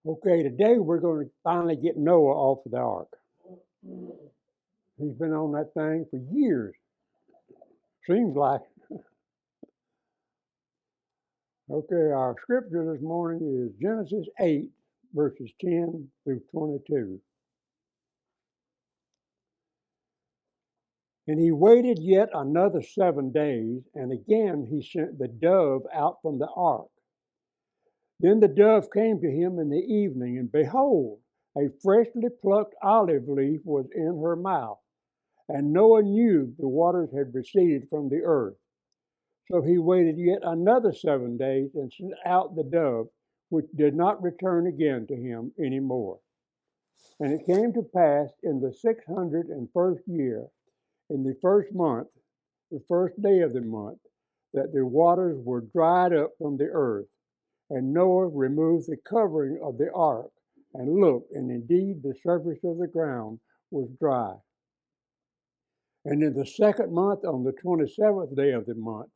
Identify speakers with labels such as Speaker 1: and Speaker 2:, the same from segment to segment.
Speaker 1: Okay, today we're going to finally get Noah off of the ark. He's been on that thing for years. Seems like. Okay, our scripture this morning is Genesis 8, verses 10 through 22. And he waited yet another 7 days, and again he sent the dove out from the ark. Then the dove came to him in the evening, and behold, a freshly plucked olive leaf was in her mouth. And Noah knew the waters had receded from the earth. So he waited yet another 7 days and sent out the dove, which did not return again to him any more. And it came to pass in the 601st year, in the first month, the first day of the month, that the waters were dried up from the earth. And Noah removed the covering of the ark, and looked, and indeed the surface of the ground was dry. And in the second month, on the 27th day of the month,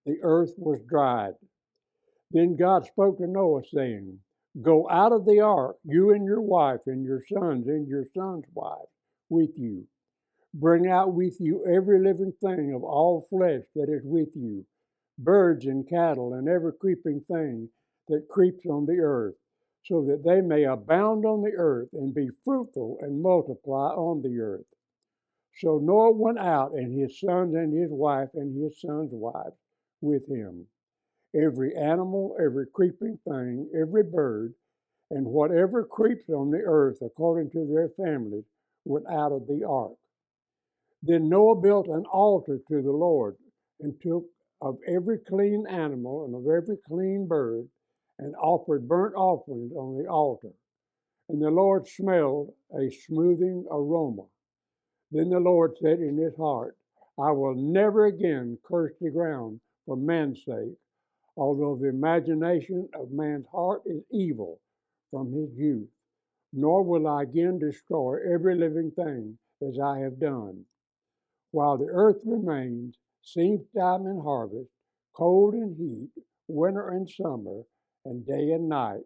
Speaker 1: the earth was dried. Then God spoke to Noah, saying, Go out of the ark, you and your wife, and your sons, and your sons' wives with you. Bring out with you every living thing of all flesh that is with you, birds and cattle, and every creeping thing that creeps on the earth, so that they may abound on the earth, and be fruitful and multiply on the earth. So Noah went out, and his sons and his wife and his sons' wives with him. Every animal, every creeping thing, every bird, and whatever creeps on the earth according to their families went out of the ark. Then Noah built an altar to the Lord, and took of every clean animal and of every clean bird, and offered burnt offerings on the altar. And the Lord smelled a smoothing aroma. Then the Lord said in his heart, I will never again curse the ground for man's sake, although the imagination of man's heart is evil from his youth. Nor will I again destroy every living thing as I have done. While the earth remains, seed time and harvest, cold and heat, winter and summer, and day and night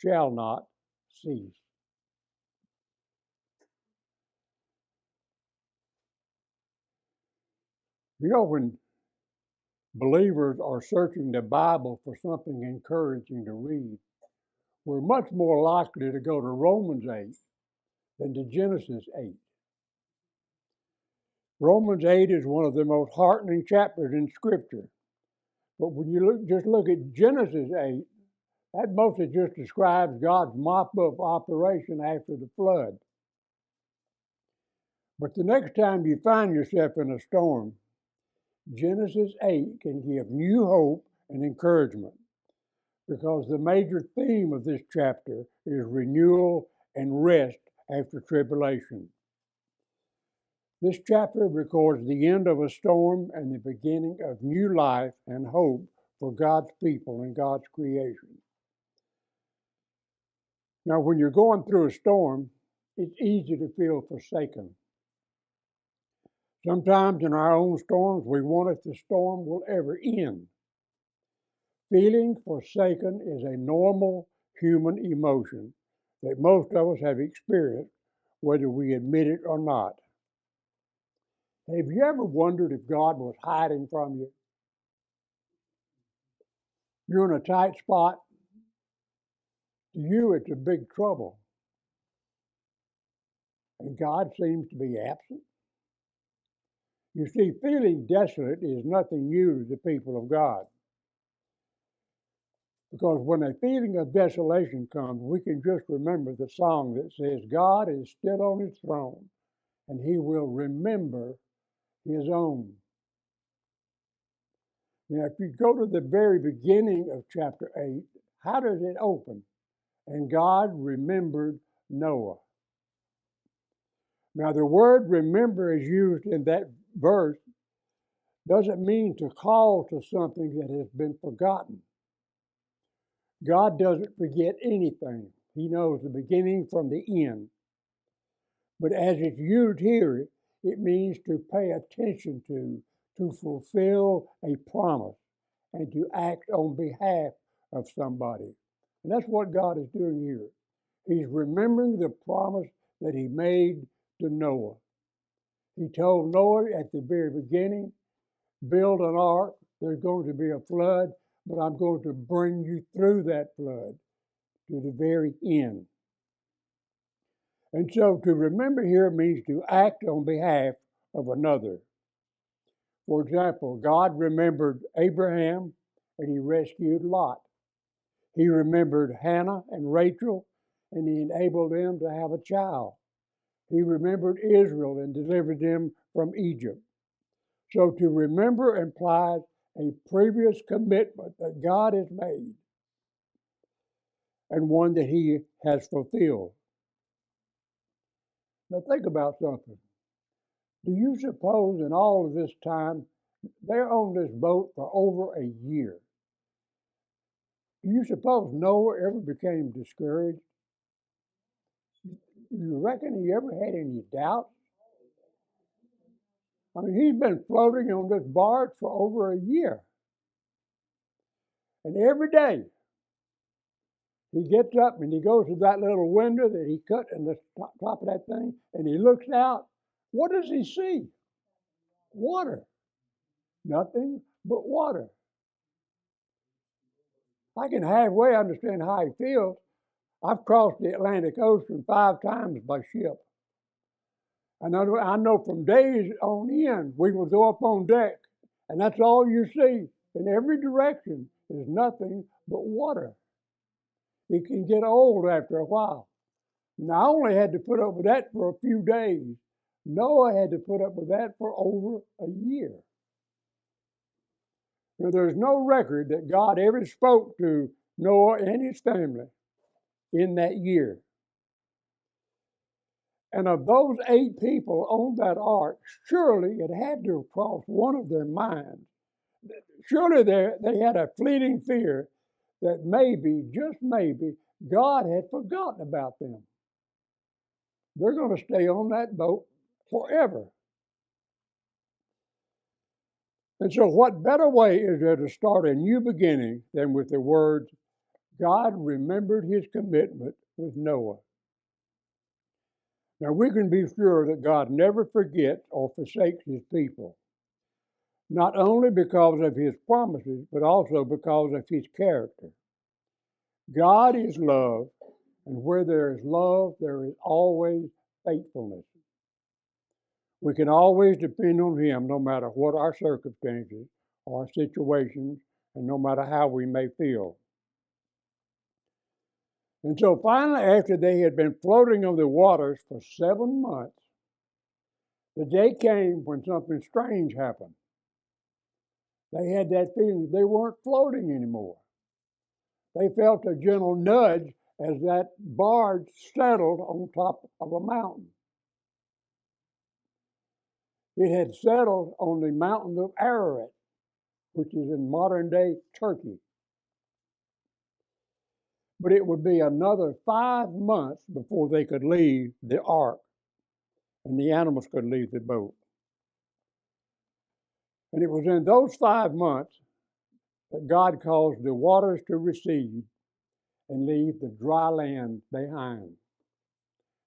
Speaker 1: shall not cease. You know, when believers are searching the Bible for something encouraging to read, we're much more likely to go to Romans 8 than to Genesis 8. Romans 8 is one of the most heartening chapters in Scripture. But when you just look at Genesis 8, that mostly just describes God's mop-up operation after the flood. But the next time you find yourself in a storm, Genesis 8 can give new hope and encouragement, because the major theme of this chapter is renewal and rest after tribulation. This chapter records the end of a storm and the beginning of new life and hope for God's people and God's creation. Now, when you're going through a storm, it's easy to feel forsaken. Sometimes in our own storms, we wonder if the storm will ever end. Feeling forsaken is a normal human emotion that most of us have experienced, whether we admit it or not. Have you ever wondered if God was hiding from you? You're in a tight spot. To you, it's a big trouble. And God seems to be absent. You see, feeling desolate is nothing new to the people of God. Because when a feeling of desolation comes, we can just remember the song that says, God is still on his throne, and he will remember his own. Now, if you go to the very beginning of chapter 8, how does it open? And God remembered Noah. Now, the word remember is used in that verse doesn't mean to call to something that has been forgotten. God doesn't forget anything. He knows the beginning from the end. But as it's used here, it means to pay attention to fulfill a promise, and to act on behalf of somebody. And that's what God is doing here. He's remembering the promise that he made to Noah. He told Noah at the very beginning, build an ark, there's going to be a flood, but I'm going to bring you through that flood to the very end. And so to remember here means to act on behalf of another. For example, God remembered Abraham and he rescued Lot. He remembered Hannah and Rachel and he enabled them to have a child. He remembered Israel and delivered them from Egypt. So to remember implies a previous commitment that God has made and one that he has fulfilled. Now think about something. Do you suppose in all of this time, they're on this boat for over a year? Do you suppose Noah ever became discouraged? You reckon he ever had any doubts? I mean, he's been floating on this barge for over a year. And every day, he gets up and he goes to that little window that he cut in the top of that thing, and he looks out. What does he see? Water. Nothing but water. I can halfway understand how he feels. I've crossed the Atlantic Ocean 5 times by ship. And I know from days on end, we will go up on deck, and that's all you see. In every direction is nothing but water. It can get old after a while. And I only had to put up with that for a few days. Noah had to put up with that for over a year. Now, there's no record that God ever spoke to Noah and his family in that year. And of those 8 people on that ark, surely it had to have crossed one of their minds. Surely they had a fleeting fear that maybe, just maybe, God had forgotten about them. They're going to stay on that boat forever. And so what better way is there to start a new beginning than with the words, God remembered his commitment with Noah. Now we can be sure that God never forgets or forsakes his people, not only because of his promises, but also because of his character. God is love, and where there is love, there is always faithfulness. We can always depend on him no matter what our circumstances or situations, and no matter how we may feel. And so finally, after they had been floating on the waters for 7 months, the day came when something strange happened. They had that feeling they weren't floating anymore. They felt a gentle nudge as that barge settled on top of a mountain. It had settled on the mountain of Ararat, which is in modern-day Turkey. But it would be another 5 months before they could leave the ark and the animals could leave the boat. And it was in those 5 months that God caused the waters to recede and leave the dry land behind.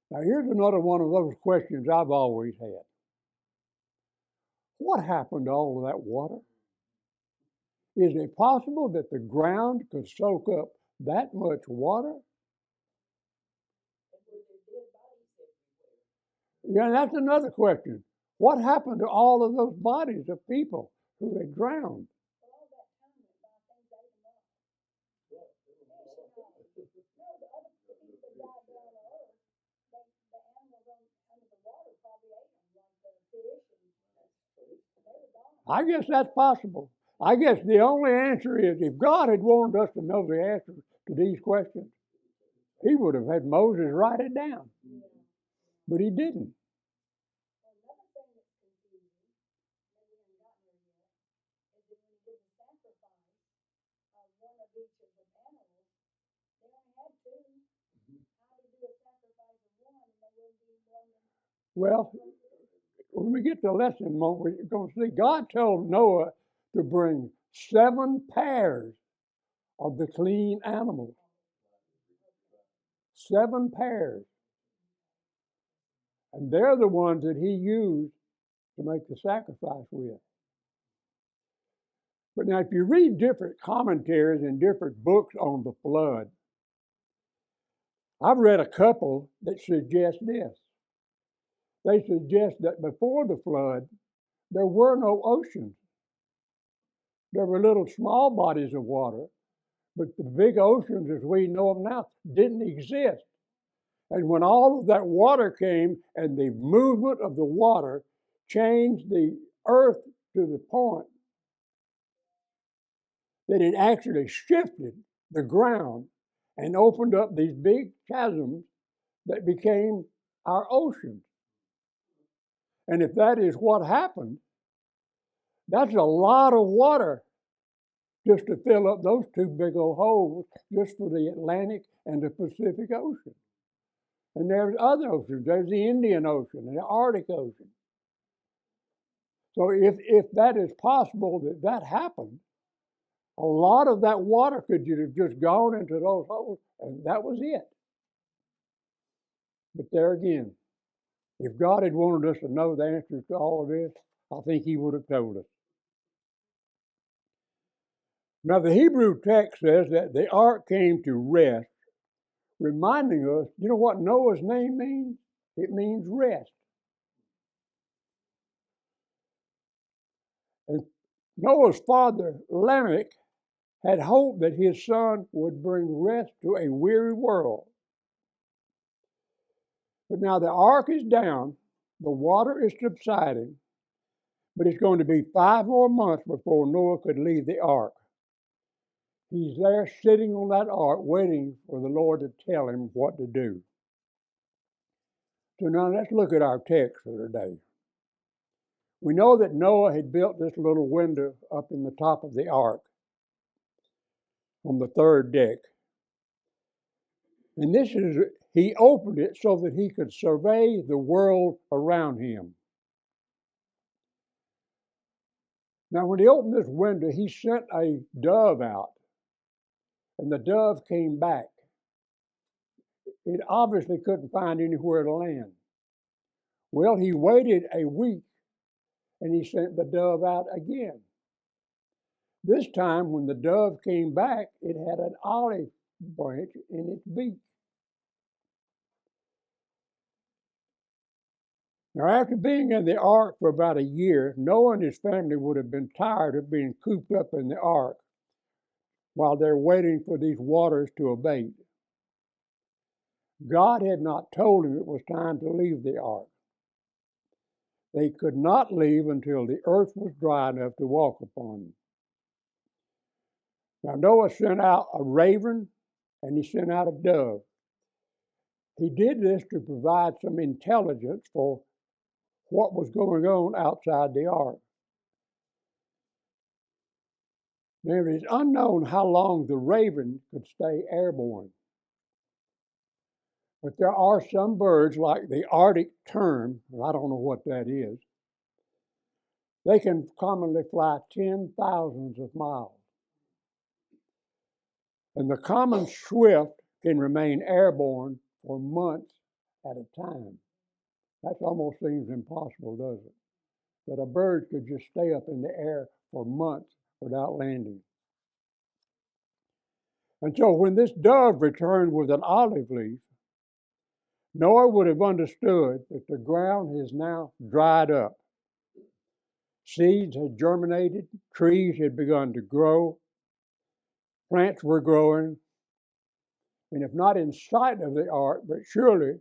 Speaker 1: Now, here's another one of those questions I've always had. What happened to all of that water? Is it possible that the ground could soak up that much water? Yeah, that's another question. What happened to all of those bodies of people who had drowned? I guess that's possible. I guess the only answer is if God had wanted us to know the answer to these questions, he would have had Moses write it down. But he didn't. Well, when we get to the lesson moment, we're going to see God told Noah to bring 7 pairs of the clean animals. 7 pairs. And they're the ones that he used to make the sacrifice with. But now, if you read different commentaries and different books on the flood, I've read a couple that suggest this. They suggest that before the flood, there were no oceans. There were little small bodies of water, but the big oceans as we know them now didn't exist. And when all of that water came and the movement of the water changed the earth to the point that it actually shifted the ground and opened up these big chasms that became our oceans. And if that is what happened, that's a lot of water just to fill up those 2 big old holes just for the Atlantic and the Pacific Ocean. And there's other oceans. There's the Indian Ocean and the Arctic Ocean. So if that is possible that happened, a lot of that water could have just gone into those holes, and that was it. But there again, if God had wanted us to know the answers to all of this, I think he would have told us. Now, the Hebrew text says that the ark came to rest, reminding us, you know what Noah's name means? It means rest. And Noah's father, Lamech, had hoped that his son would bring rest to a weary world. But now the ark is down, the water is subsiding, but it's going to be 5 more months before Noah could leave the ark. He's there sitting on that ark waiting for the Lord to tell him what to do. So now let's look at our text for today. We know that Noah had built this little window up in the top of the ark on the 3rd deck. And he opened it so that he could survey the world around him. Now, when he opened this window, he sent a dove out, and the dove came back. It obviously couldn't find anywhere to land. Well, he waited a week, and he sent the dove out again. This time, when the dove came back, it had an olive branch in its beak. Now, after being in the ark for about a year, Noah and his family would have been tired of being cooped up in the ark while they're waiting for these waters to abate. God had not told him it was time to leave the ark. They could not leave until the earth was dry enough to walk upon. Now, Noah sent out a raven and he sent out a dove. He did this to provide some intelligence for what was going on outside the ark. Now, it is unknown how long the raven could stay airborne. But there are some birds, like the Arctic tern, I don't know what that is, they can commonly fly 10,000s of miles. And the common swift can remain airborne for months at a time. That almost seems impossible, doesn't it? That a bird could just stay up in the air for months without landing. And so when this dove returned with an olive leaf, Noah would have understood that the ground is now dried up. Seeds had germinated, trees had begun to grow, plants were growing, and if not in sight of the ark, but surely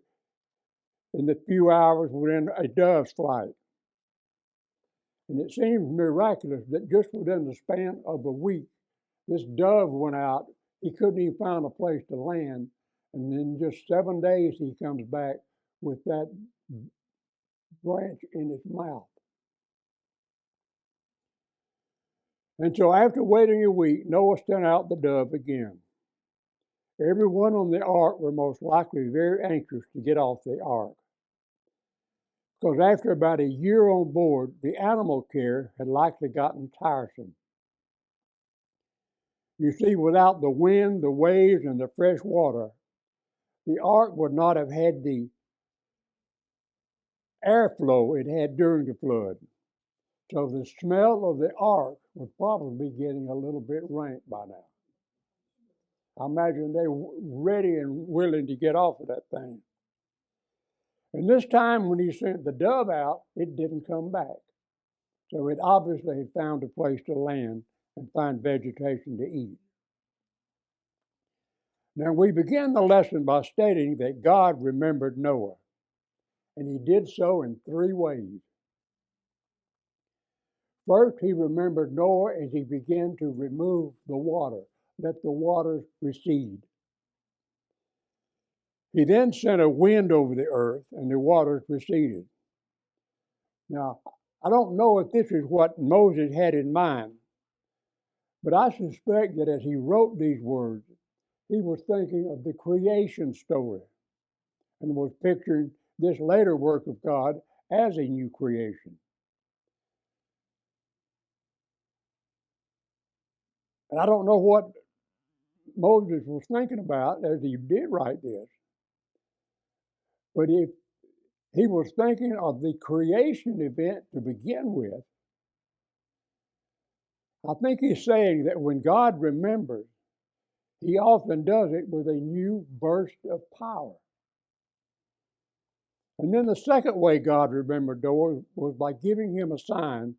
Speaker 1: in the few hours within a dove's flight. And it seems miraculous that just within the span of a week, this dove went out. He couldn't even find a place to land. And in just 7 days, he comes back with that branch in his mouth. And so after waiting a week, Noah sent out the dove again. Everyone on the ark were most likely very anxious to get off the ark, because after about a year on board, the animal care had likely gotten tiresome. You see, without the wind, the waves, and the fresh water, the ark would not have had the airflow it had during the flood. So the smell of the ark would probably be getting a little bit rank by now. I imagine they were ready and willing to get off of that thing. And this time when he sent the dove out, it didn't come back. So it obviously had found a place to land and find vegetation to eat. Now we begin the lesson by stating that God remembered Noah, and he did so in three ways. First, he remembered Noah as he began to remove the water, let the waters recede. He then sent a wind over the earth, and the waters receded. Now, I don't know if this is what Moses had in mind, but I suspect that as he wrote these words, he was thinking of the creation story and was picturing this later work of God as a new creation. And I don't know what Moses was thinking about as he did write this, but if he was thinking of the creation event to begin with, I think he's saying that when God remembers, he often does it with a new burst of power. And then the second way God remembered Noah was by giving him a sign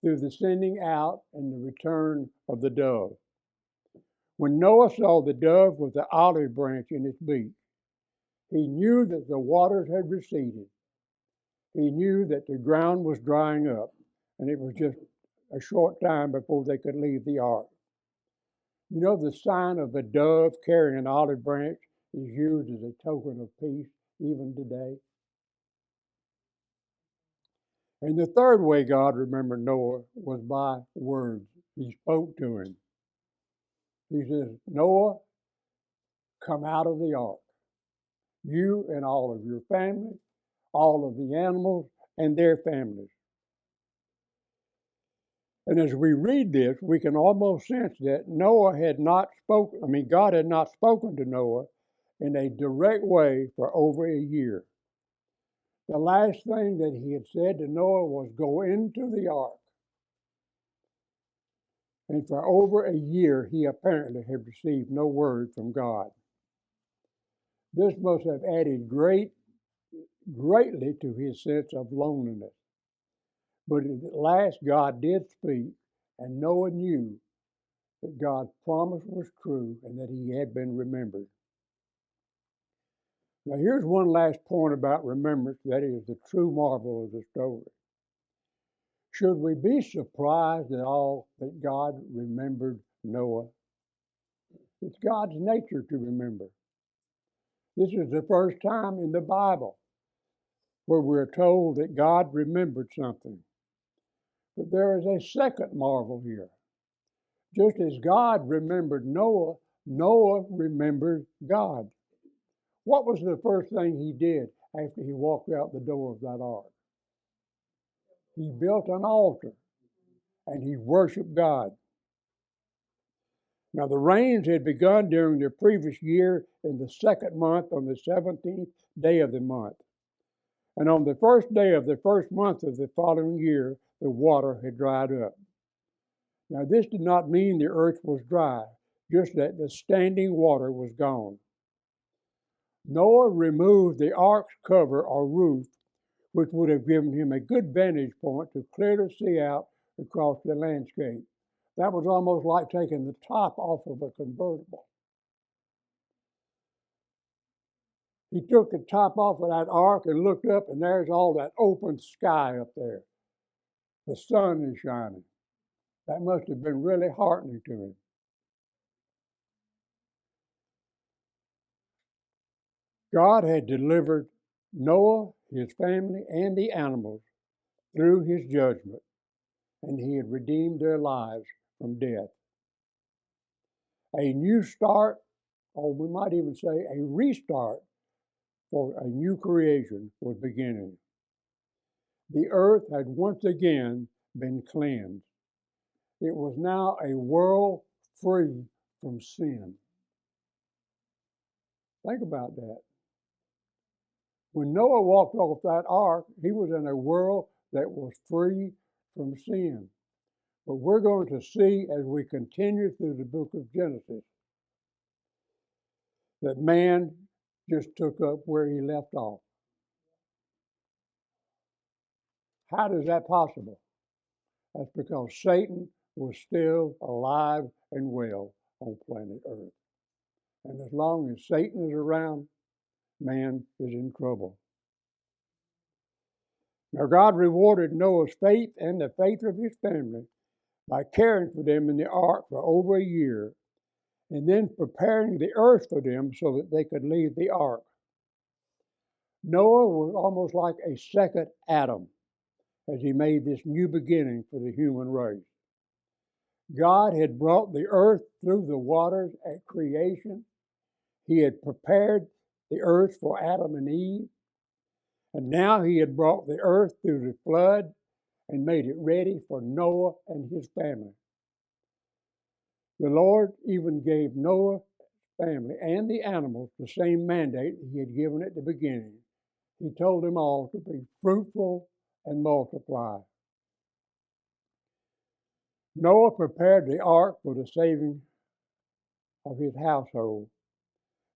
Speaker 1: through the sending out and the return of the dove. When Noah saw the dove with the olive branch in its beak, he knew that the waters had receded. He knew that the ground was drying up, and it was just a short time before they could leave the ark. You know, the sign of a dove carrying an olive branch is used as a token of peace even today. And the third way God remembered Noah was by words. He spoke to him. He says, Noah, come out of the ark, you and all of your family, all of the animals and their families. And as we read this, we can almost sense that God had not spoken to Noah in a direct way for over a year. The last thing that he had said to Noah was, go into the ark. And for over a year, he apparently had received no word from God. This must have added greatly to his sense of loneliness. But at last, God did speak, and Noah knew that God's promise was true and that he had been remembered. Now, here's one last point about remembrance that is the true marvel of the story. Should we be surprised at all that God remembered Noah? It's God's nature to remember. This is the first time in the Bible where we're told that God remembered something. But there is a second marvel here. Just as God remembered Noah, Noah remembered God. What was the first thing he did after he walked out the door of that ark? He built an altar and he worshiped God. Now, the rains had begun during the previous year in the second month on the 17th day of the month. And on the first day of the first month of the following year, the water had dried up. Now, this did not mean the earth was dry, just that the standing water was gone. Noah removed the ark's cover or roof, which would have given him a good vantage point to clearly see out across the landscape. That was almost like taking the top off of a convertible. He took the top off of that ark and looked up, and there's all that open sky up there. The sun is shining. That must have been really heartening to him. God had delivered Noah, his family, and the animals through his judgment, and he had redeemed their lives from death. A new start, or we might even say a restart for a new creation, was beginning. The earth had once again been cleansed. It was now a world free from sin. Think about that. When Noah walked off that ark, he was in a world that was free from sin. But we're going to see as we continue through the book of Genesis that man just took up where he left off. How is that possible? That's because Satan was still alive and well on planet Earth. And as long as Satan is around, man is in trouble. Now, God rewarded Noah's faith and the faith of his family by caring for them in the ark for over a year and then preparing the earth for them so that they could leave the ark. Noah was almost like a second Adam as he made this new beginning for the human race. God had brought the earth through the waters at creation. He had prepared the earth for Adam and Eve. And now he had brought the earth through the flood and made it ready for Noah and his family. The Lord even gave Noah's family and the animals the same mandate he had given at the beginning. He told them all to be fruitful and multiply. Noah prepared the ark for the saving of his household,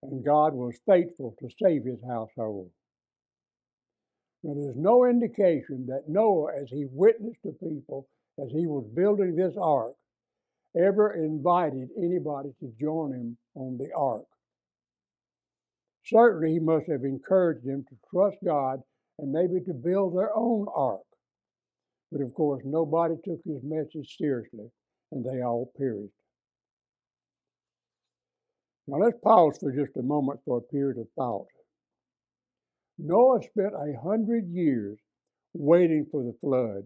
Speaker 1: and God was faithful to save his household. Now, there's no indication that Noah, as he witnessed to people, as he was building this ark, ever invited anybody to join him on the ark. Certainly, he must have encouraged them to trust God and maybe to build their own ark. But of course, nobody took his message seriously, and they all perished. Now, let's pause for just a moment for a period of thought. Noah spent 100 years waiting for the flood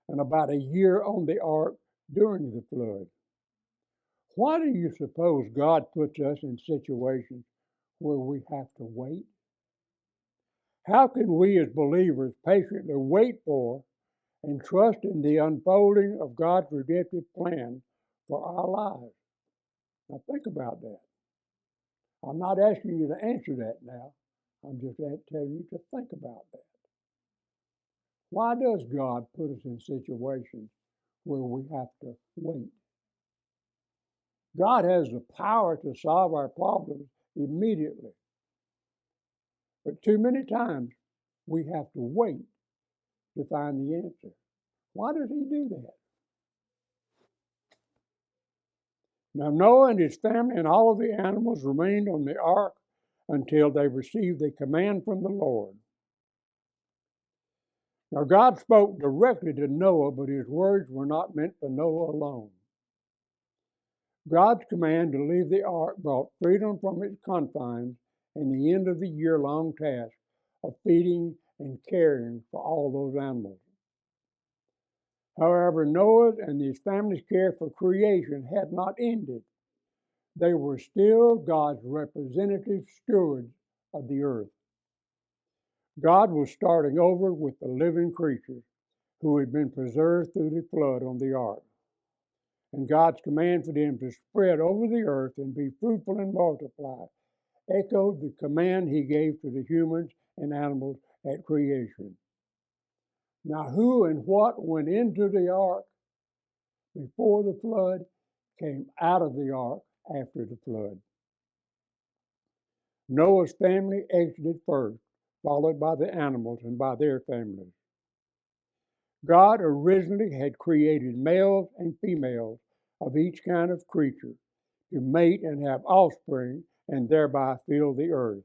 Speaker 1: and about a year on the ark during the flood. Why do you suppose God puts us in situations where we have to wait? How can we as believers patiently wait for and trust in the unfolding of God's redemptive plan for our lives? Now think about that. I'm not asking you to answer that now. I'm just telling you to think about that. Why does God put us in situations where we have to wait? God has the power to solve our problems immediately. But too many times we have to wait to find the answer. Why does he do that? Now, Noah and his family and all of the animals remained on the ark until they received a command from the Lord. Now, God spoke directly to Noah, but his words were not meant for Noah alone. God's command to leave the ark brought freedom from its confines and the end of the year-long task of feeding and caring for all those animals. However, Noah's and his family's care for creation had not ended. They were still God's representative stewards of the earth. God was starting over with the living creatures who had been preserved through the flood on the ark. And God's command for them to spread over the earth and be fruitful and multiply echoed the command he gave to the humans and animals at creation. Now, who and what went into the ark before the flood came out of the ark after the flood. Noah's family exited first, followed by the animals and by their families. God originally had created males and females of each kind of creature to mate and have offspring and thereby fill the earth.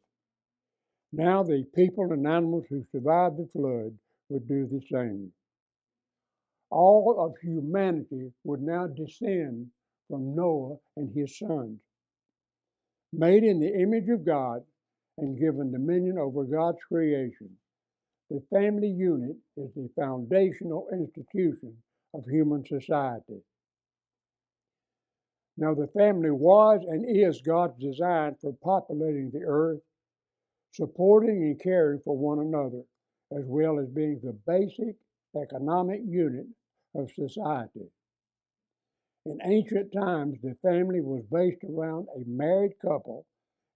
Speaker 1: Now the people and animals who survived the flood would do the same. All of humanity would now descend from Noah and his sons. Made in the image of God and given dominion over God's creation, the family unit is the foundational institution of human society. Now, the family was and is God's design for populating the earth, supporting and caring for one another, as well as being the basic economic unit of society. In ancient times, the family was based around a married couple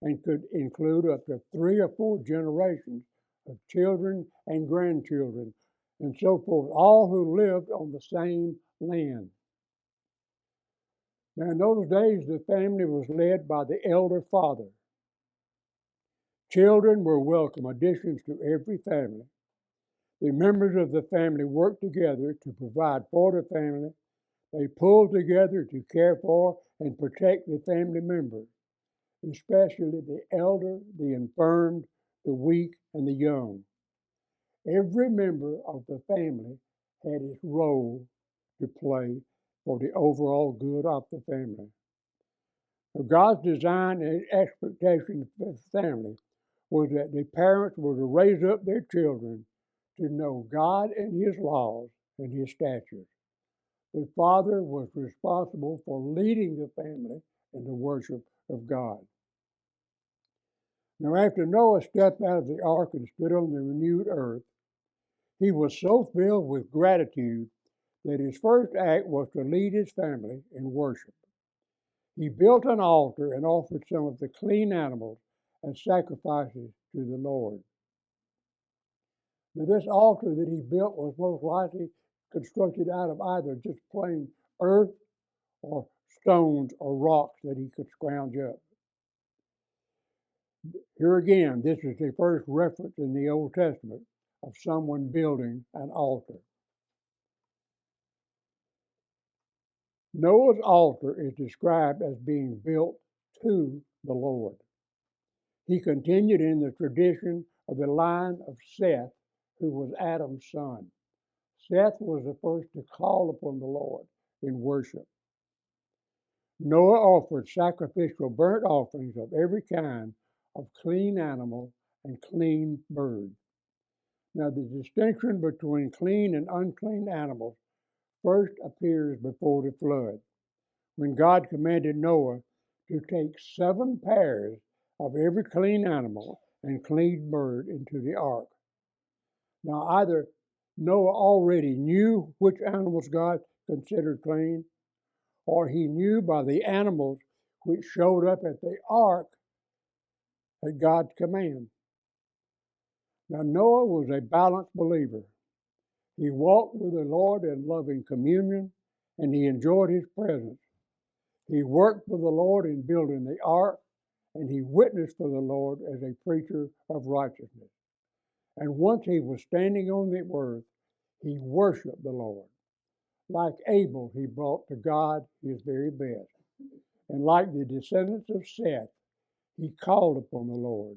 Speaker 1: and could include up to 3 or 4 generations of children and grandchildren and so forth, all who lived on the same land. Now, in those days, the family was led by the elder father. Children were welcome additions to every family. The members of the family worked together to provide for the family. They pulled together to care for and protect the family members, especially the elder, the infirmed, the weak, and the young. Every member of the family had its role to play for the overall good of the family. So God's design and expectation for the family was that the parents were to raise up their children to know God and His laws and His statutes. The father was responsible for leading the family in the worship of God. Now, after Noah stepped out of the ark and stood on the renewed earth, he was so filled with gratitude that his first act was to lead his family in worship. He built an altar and offered some of the clean animals as sacrifices to the Lord. Now, this altar that he built was most likely constructed out of either just plain earth or stones or rocks that he could scrounge up. Here again, this is the first reference in the Old Testament of someone building an altar. Noah's altar is described as being built to the Lord. He continued in the tradition of the line of Seth, who was Adam's son. Seth was the first to call upon the Lord in worship. Noah offered sacrificial burnt offerings of every kind of clean animal and clean bird. Now, the distinction between clean and unclean animals first appears before the flood, when God commanded Noah to take 7 pairs of every clean animal and clean bird into the ark. Now, either Noah already knew which animals God considered clean, or he knew by the animals which showed up at the ark at God's command. Now, Noah was a balanced believer. He walked with the Lord in loving communion, and he enjoyed His presence. He worked for the Lord in building the ark, and he witnessed for the Lord as a preacher of righteousness. And once he was standing on the earth, he worshiped the Lord. Like Abel, he brought to God his very best. And like the descendants of Seth, he called upon the Lord.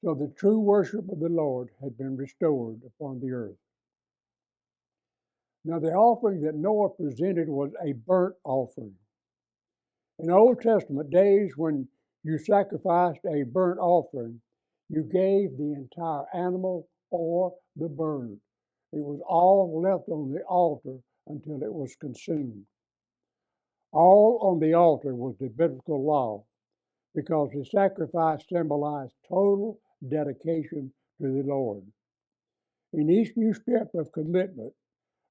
Speaker 1: So the true worship of the Lord had been restored upon the earth. Now, the offering that Noah presented was a burnt offering. In Old Testament days, when you sacrificed a burnt offering, you gave the entire animal or the bird. It was all left on the altar until it was consumed. All on the altar was the biblical law, because the sacrifice symbolized total dedication to the Lord. In each new step of commitment,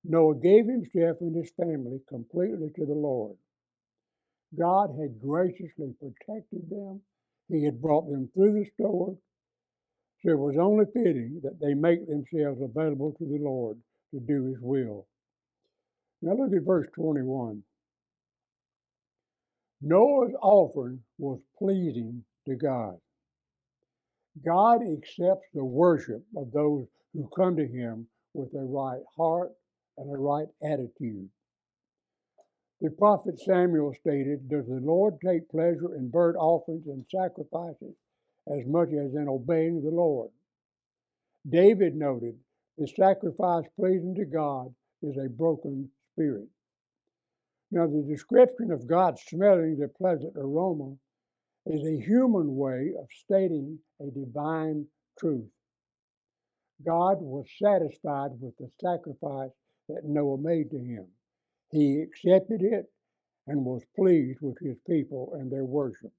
Speaker 1: Noah gave himself and his family completely to the Lord. God had graciously protected them. He had brought them through the storm. So it was only fitting that they make themselves available to the Lord to do His will. Now look at verse 21. Noah's offering was pleasing to God. God accepts the worship of those who come to Him with a right heart and a right attitude. The prophet Samuel stated, "Does the Lord take pleasure in burnt offerings and sacrifices as much as in obeying the Lord?" David noted, "The sacrifice pleasing to God is a broken spirit." Now, the description of God smelling the pleasant aroma is a human way of stating a divine truth. God was satisfied with the sacrifice that Noah made to Him. He accepted it and was pleased with His people and their worship.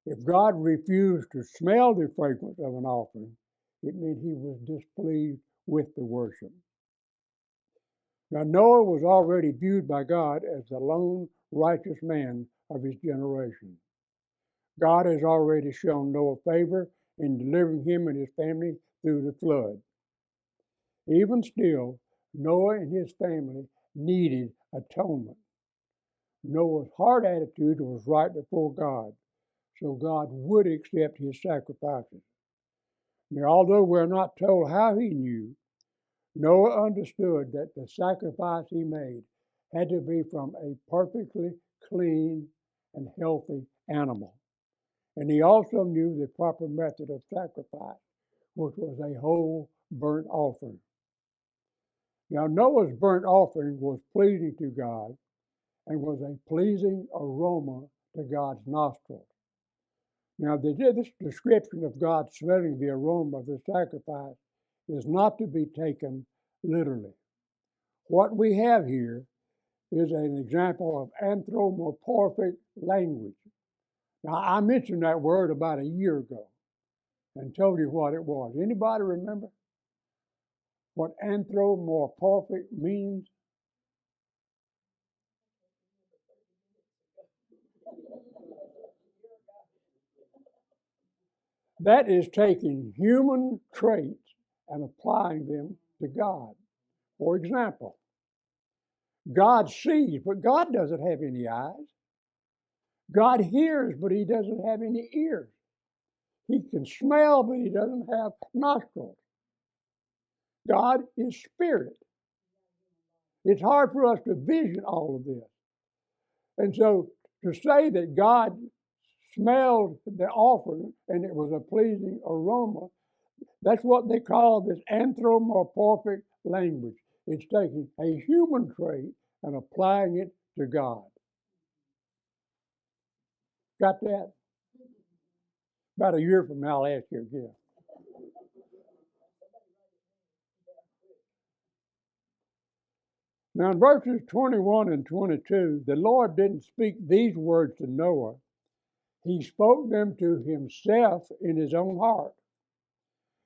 Speaker 1: If God refused to smell the fragrance of an offering, it meant He was displeased with the worship. Now, Noah was already viewed by God as the lone righteous man of his generation. God has already shown Noah favor in delivering him and his family through the flood. Even still, Noah and his family needed atonement. Noah's heart attitude was right before God, so God would accept his sacrifices. Now, although we're not told how he knew, Noah understood that the sacrifice he made had to be from a perfectly clean and healthy animal. And he also knew the proper method of sacrifice, which was a whole burnt offering. Now, Noah's burnt offering was pleasing to God and was a pleasing aroma to God's nostrils. Now, this description of God smelling the aroma of the sacrifice is not to be taken literally. What we have here is an example of anthropomorphic language. Now, I mentioned that word about a year ago and told you what it was. Anybody remember what anthropomorphic means? That is taking human traits and applying them to God. For example, God sees, but God doesn't have any eyes. God hears, but he doesn't have any ears. He can smell, but he doesn't have nostrils. God is spirit. It's hard for us to vision all of this. And so to say that God smelled the offering and it was a pleasing aroma, that's what they call this anthropomorphic language. It's taking a human trait and applying it to God. Got that? About a year from now, I'll ask you again. Now, in verses 21 and 22, the Lord didn't speak these words to Noah. He spoke them to himself in his own heart.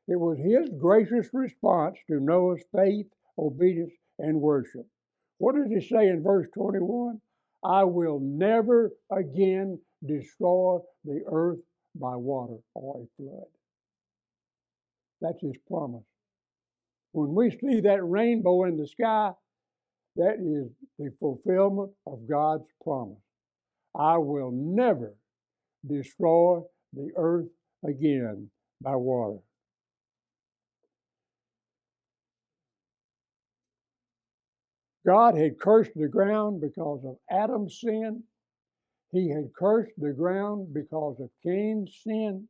Speaker 1: It was his gracious response to Noah's faith, obedience, and worship. What does he say in verse 21? I will never again destroy the earth by water or a flood. That's his promise. When we see that rainbow in the sky, that is the fulfillment of God's promise. I will never destroy the earth again by water. God had cursed the ground because of Adam's sin. He had cursed the ground because of Cain's sin.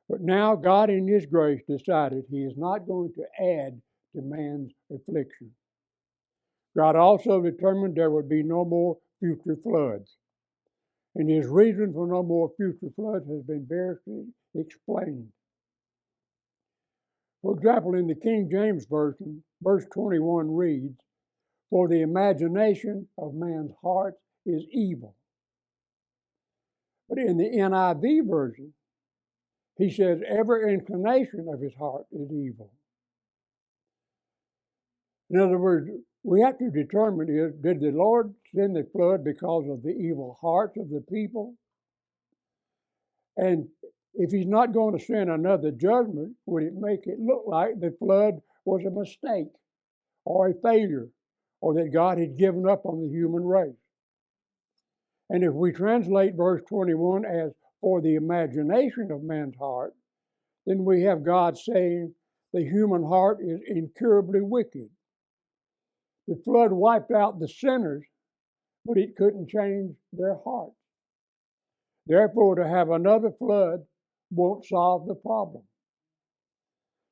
Speaker 1: But now God in his grace decided he is not going to add to man's affliction. God also determined there would be no more future floods. And his reason for no more future floods has been variously explained. For example, in the King James Version, verse 21 reads, for the imagination of man's heart is evil. But in the NIV version, he says every inclination of his heart is evil. In other words, we have to determine, did the Lord send the flood because of the evil hearts of the people? And if he's not going to send another judgment, would it make it look like the flood was a mistake or a failure or that God had given up on the human race? And if we translate verse 21 as for the imagination of man's heart, then we have God saying the human heart is incurably wicked. The flood wiped out the sinners, but it couldn't change their hearts. Therefore, to have another flood won't solve the problem.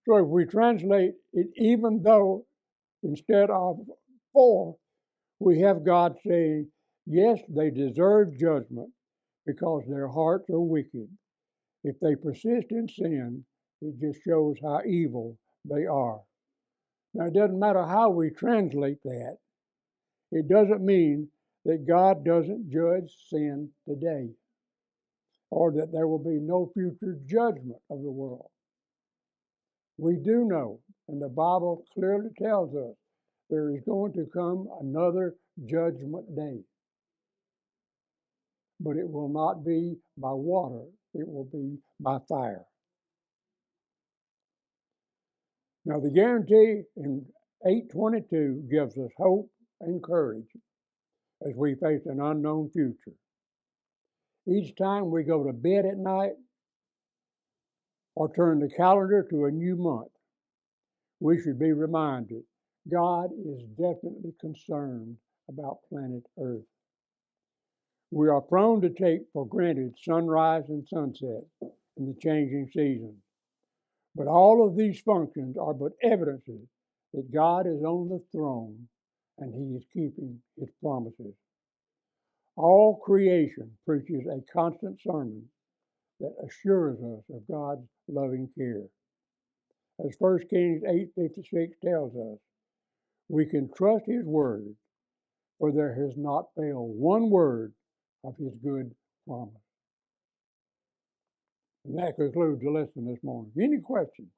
Speaker 1: So if we translate it, even though instead of for, we have God saying, yes, they deserve judgment because their hearts are wicked. If they persist in sin, it just shows how evil they are. Now, it doesn't matter how we translate that. It doesn't mean that God doesn't judge sin today or that there will be no future judgment of the world. We do know, and the Bible clearly tells us, there is going to come another judgment day. but it will not be by water, it will be by fire. Now, the guarantee in 8:22 gives us hope and courage as we face an unknown future. Each time we go to bed at night or turn the calendar to a new month, we should be reminded God is definitely concerned about planet Earth. We are prone to take for granted sunrise and sunset in the changing seasons. But all of these functions are but evidences that God is on the throne and he is keeping his promises. All creation preaches a constant sermon that assures us of God's loving care. As 1 Kings 8:56 tells us, we can trust his word, for there has not failed one word of his good promise. And that concludes the lesson this morning. Any questions?